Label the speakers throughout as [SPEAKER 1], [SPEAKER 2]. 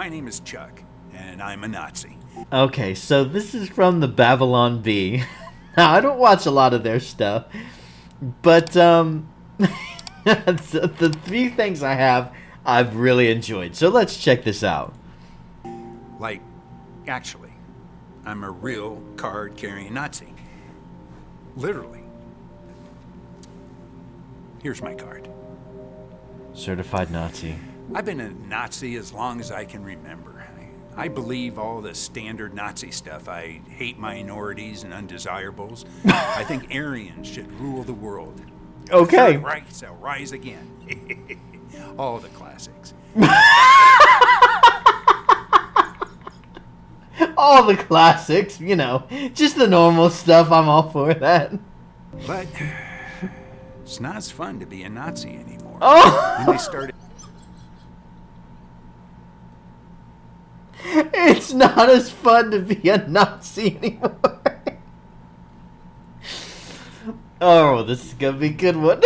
[SPEAKER 1] My name is Chuck, and I'm a Nazi.
[SPEAKER 2] Okay, so this is from the Babylon Bee. Now, I don't watch a lot of their stuff, but the three things I have, I've really enjoyed. So let's check this out.
[SPEAKER 1] Like, actually, I'm a real card-carrying Nazi. Literally. Here's my card.
[SPEAKER 2] Certified Nazi.
[SPEAKER 1] I've been a Nazi as long as I can remember. I believe all the standard Nazi stuff. I hate minorities and undesirables. I think Aryans should rule the world.
[SPEAKER 2] Okay.
[SPEAKER 1] The Third Reich shall rise again. All the classics.
[SPEAKER 2] All the classics, you know, just the normal stuff. I'm all for that.
[SPEAKER 1] But it's not as fun to be a Nazi anymore.
[SPEAKER 2] Oh!
[SPEAKER 1] When they started...
[SPEAKER 2] It's not as fun to be a Nazi anymore. Oh, this is gonna be a good one.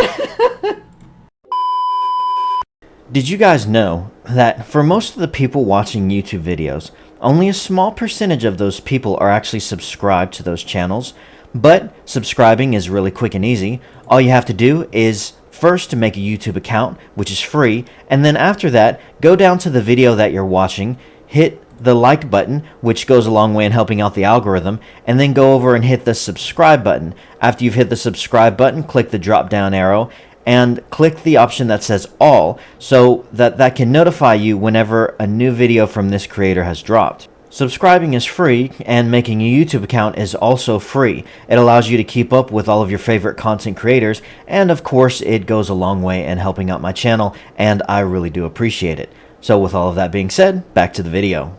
[SPEAKER 2] Did you guys know that for most of the people watching YouTube videos, only a small percentage of those people are actually subscribed to those channels? But subscribing is really quick and easy. All you have to do is first to make a YouTube account, which is free, and then after that, go down to the video that you're watching, hit the like button, which goes a long way in helping out the algorithm, and then go over and hit the subscribe button. After you've hit the subscribe button, click the drop down arrow and click the option that says all, so that can notify you whenever a new video from this creator has dropped. Subscribing is free, and making a YouTube account is also free. It allows you to keep up with all of your favorite content creators, and of course it goes a long way in helping out my channel, and I really do appreciate it. So with all of that being said, back to the video.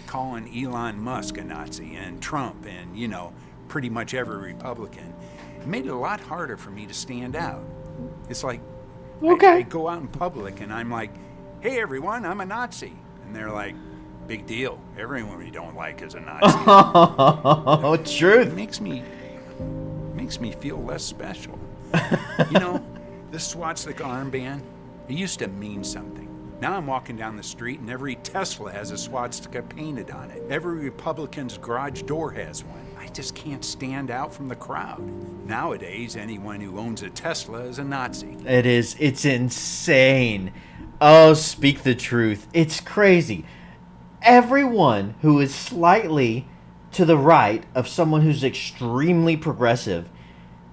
[SPEAKER 1] Calling Elon Musk a Nazi and Trump and, you know, pretty much every Republican. It made it a lot harder for me to stand out. It's like, I go out in public and I'm like, hey everyone, I'm a Nazi. And they're like, big deal. Everyone we don't like is a Nazi.
[SPEAKER 2] Oh, truth.
[SPEAKER 1] It makes me feel less special. You know, this swastika armband, it used to mean something. Now I'm walking down the street and every Tesla has a swastika painted on it. Every Republican's garage door has one. I just can't stand out from the crowd. Nowadays, anyone who owns a Tesla is a Nazi.
[SPEAKER 2] It is. It's insane. Oh, speak the truth. It's crazy. Everyone who is slightly to the right of someone who's extremely progressive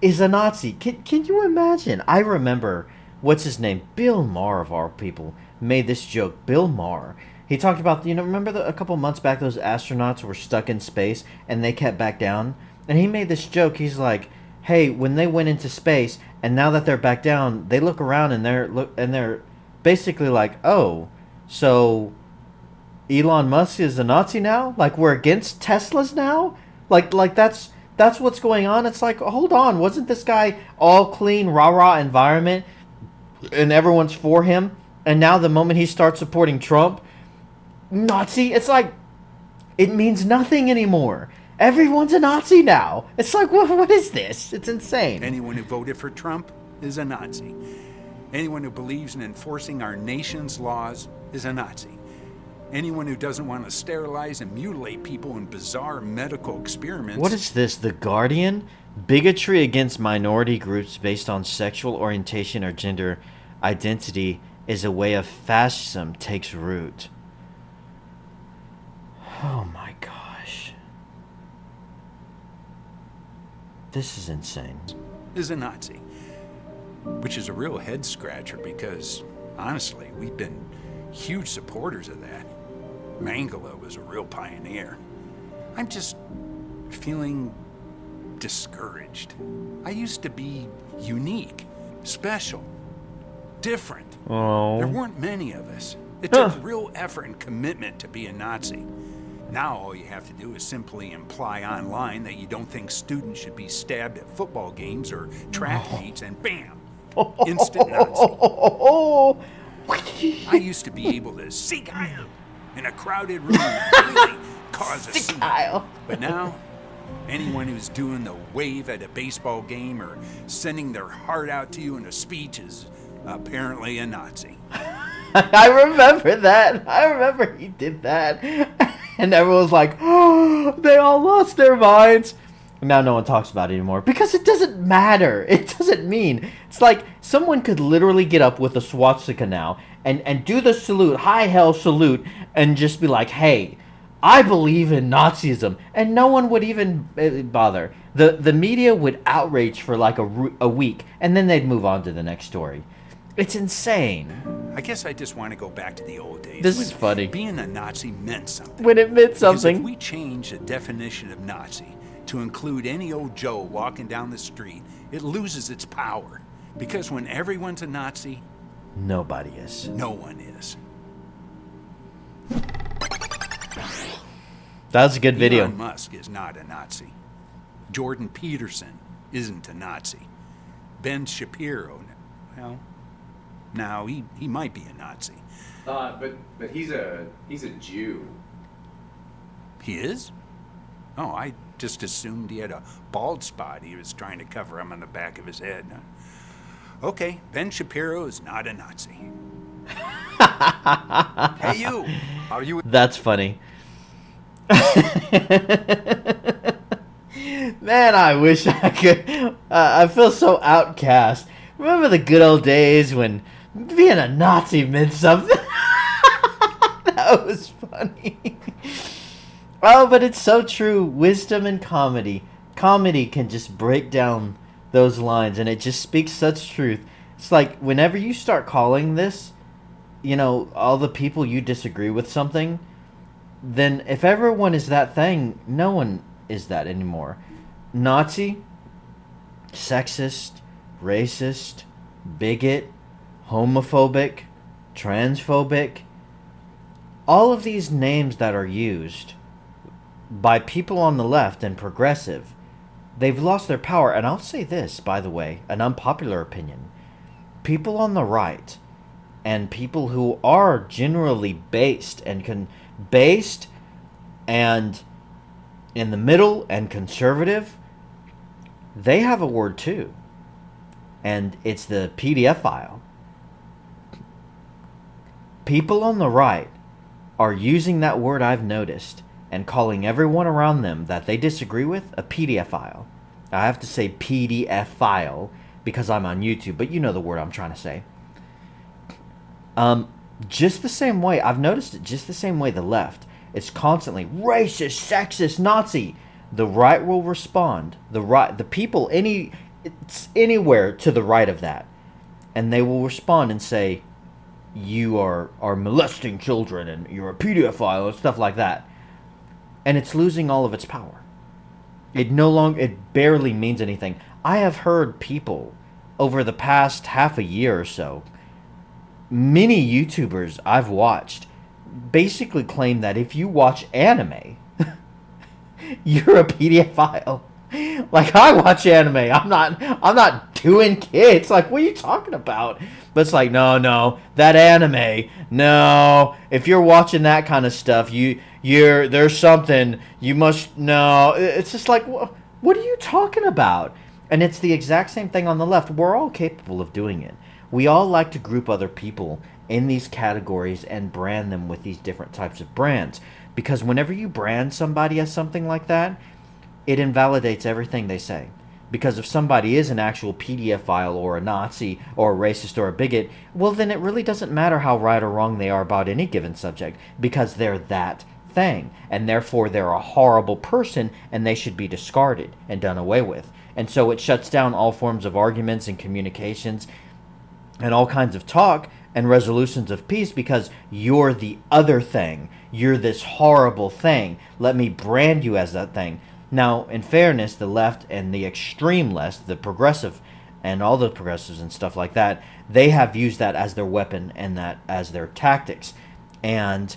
[SPEAKER 2] is a Nazi. Can you imagine? I remember, what's his name? Bill Maher, of our people, made this joke. Bill Maher. He talked about, you know, remember a couple months back those astronauts were stuck in space and they kept back down? And he made this joke. He's like, hey, when they went into space and now that they're back down, they look around and they're basically like, oh, so Elon Musk is a Nazi now? Like we're against Teslas now? Like that's what's going on? It's like, hold on, wasn't this guy all clean, rah-rah environment and everyone's for him? And now the moment he starts supporting Trump, Nazi, it's like, it means nothing anymore. Everyone's a Nazi now. It's like, what is this? It's insane.
[SPEAKER 1] Anyone who voted for Trump is a Nazi. Anyone who believes in enforcing our nation's laws is a Nazi. Anyone who doesn't want to sterilize and mutilate people in bizarre medical experiments...
[SPEAKER 2] What is this, The Guardian? Bigotry against minority groups based on sexual orientation or gender identity is a way of fascism takes root. Oh my gosh. This is insane.
[SPEAKER 1] Is a Nazi. Which is a real head scratcher because, honestly, we've been huge supporters of that. Mangala was a real pioneer. I'm just feeling discouraged. I used to be unique, special, different.
[SPEAKER 2] Oh.
[SPEAKER 1] There weren't many of us. It took real effort and commitment to be a Nazi. Now all you have to do is simply imply online that you don't think students should be stabbed at football games or track meets and bam, instant Nazi. I used to be able to seek Heil in a crowded room and really cause a scene. But now, anyone who's doing the wave at a baseball game or sending their heart out to you in a speech is apparently a Nazi.
[SPEAKER 2] I remember that. I remember he did that. And everyone's like, oh, they all lost their minds. Now no one talks about it anymore because it doesn't matter. It doesn't mean. It's like someone could literally get up with a swastika now and do the salute, high hell salute, and just be like, hey, I believe in Nazism. And no one would even bother. The media would outrage for like a week, and then they'd move on to the next story. It's insane.
[SPEAKER 1] I guess I just want to go back to the old days.
[SPEAKER 2] This is funny.
[SPEAKER 1] Being a Nazi meant something.
[SPEAKER 2] When it meant
[SPEAKER 1] Because
[SPEAKER 2] something.
[SPEAKER 1] if we change the definition of Nazi to include any old Joe walking down the street, it loses its power. Because when everyone's a Nazi,
[SPEAKER 2] Nobody is.
[SPEAKER 1] no one is.
[SPEAKER 2] That was a good video.
[SPEAKER 1] Elon Musk is not a Nazi. Jordan Peterson isn't a Nazi. Ben Shapiro, well, now he might be a Nazi.
[SPEAKER 3] But he's a Jew.
[SPEAKER 1] He is? Oh, I just assumed he had a bald spot he was trying to cover him on the back of his head. Okay, Ben Shapiro is not a Nazi. Hey, you! Are you?
[SPEAKER 2] That's funny. Man, I wish I could. I feel so outcast. Remember the good old days when being a Nazi meant something? That was funny. Oh, but it's so true. Wisdom and comedy. Comedy can just break down those lines, and it just speaks such truth. It's like whenever you start calling this, all the people you disagree with something, then if everyone is that thing, no one is that anymore. Nazi, sexist, racist, bigot, homophobic, transphobic, all of these names that are used by people on the left and progressive, they've lost their power. And I'll say this, by the way, an unpopular opinion. People on the right and people who are generally based and in the middle and conservative, they have a word too. And it's the PDF file. People on the right are using that word, I've noticed, and calling everyone around them that they disagree with a PDF file. I have to say PDF file because I'm on YouTube, but you know the word I'm trying to say. Just the same way, I've noticed it just the same way the left. It's constantly racist, sexist, Nazi. The right will respond. The people anywhere to the right of that, and they will respond and say, you are molesting children and you're a pedophile and stuff like that. And it's losing all of its power. It barely means anything. I have heard people over the past half a year or so, many YouTubers I've watched basically claim that if you watch anime, you're a pedophile. Like, I watch anime. I'm not doing kids. Like, what are you talking about? But it's like, no, that anime, no. If you're watching that kind of stuff, there's something you must know. It's just like, what are you talking about? And it's the exact same thing on the left. We're all capable of doing it. We all like to group other people in these categories and brand them with these different types of brands. Because whenever you brand somebody as something like that, it invalidates everything they say. Because if somebody is an actual PDF file or a Nazi or a racist or a bigot, well, then it really doesn't matter how right or wrong they are about any given subject, because they're that thing. And therefore, they're a horrible person, and they should be discarded and done away with. And so it shuts down all forms of arguments and communications and all kinds of talk and resolutions of peace, because you're the other thing. You're this horrible thing. Let me brand you as that thing. Now, in fairness, the left and the extreme left, the progressive and all the progressives and stuff like that, they have used that as their weapon and that as their tactics. And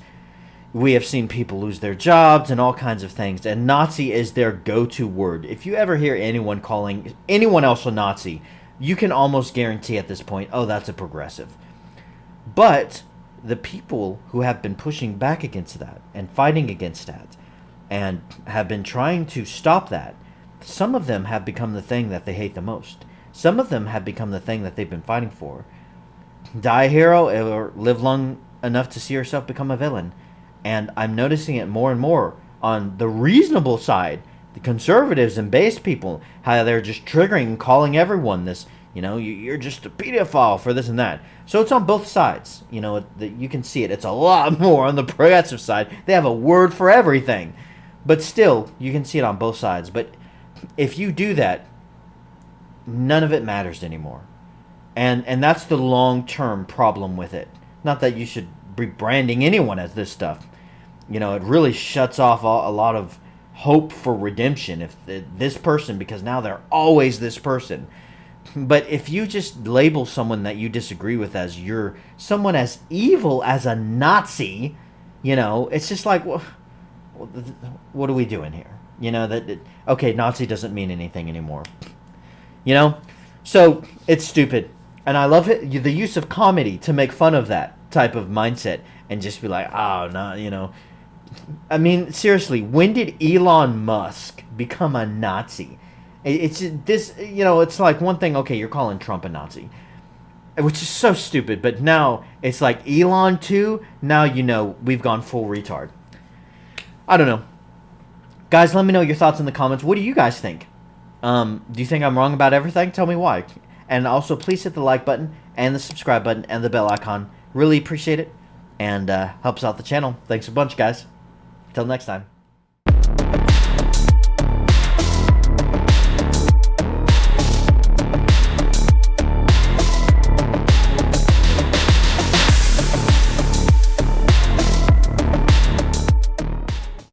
[SPEAKER 2] we have seen people lose their jobs and all kinds of things. And Nazi is their go-to word. If you ever hear anyone calling anyone else a Nazi, you can almost guarantee at this point, oh, that's a progressive. But the people who have been pushing back against that and fighting against that and have been trying to stop that, some of them have become the thing that they hate the most. Some of them have become the thing that they've been fighting for. die a hero or live long enough to see yourself become a villain. And I'm noticing it more and more on the reasonable side, the conservatives and base people, how they're just triggering and calling everyone this, you're just a pedophile for this and that. So it's on both sides. You can see it. It's a lot more on the progressive side. They have a word for everything. But still, you can see it on both sides. But if you do that, none of it matters anymore. And that's the long-term problem with it. Not that you should be branding anyone as this stuff. It really shuts off a lot of hope for redemption if this person, because now they're always this person. But if you just label someone that you disagree with as someone as evil as a Nazi, it's just like, well, what are we doing here? Okay, Nazi doesn't mean anything anymore. So it's stupid. And I love it, the use of comedy to make fun of that type of mindset and just be like, oh, no, I mean, seriously, when did Elon Musk become a Nazi? It's this, it's like one thing, okay, you're calling Trump a Nazi, which is so stupid, but now it's like Elon too, now we've gone full retard. I don't know. Guys, let me know your thoughts in the comments. What do you guys think? Do you think I'm wrong about everything? Tell me why. And also, please hit the like button and the subscribe button and the bell icon. Really appreciate it, and helps out the channel. Thanks a bunch, guys. Till next time.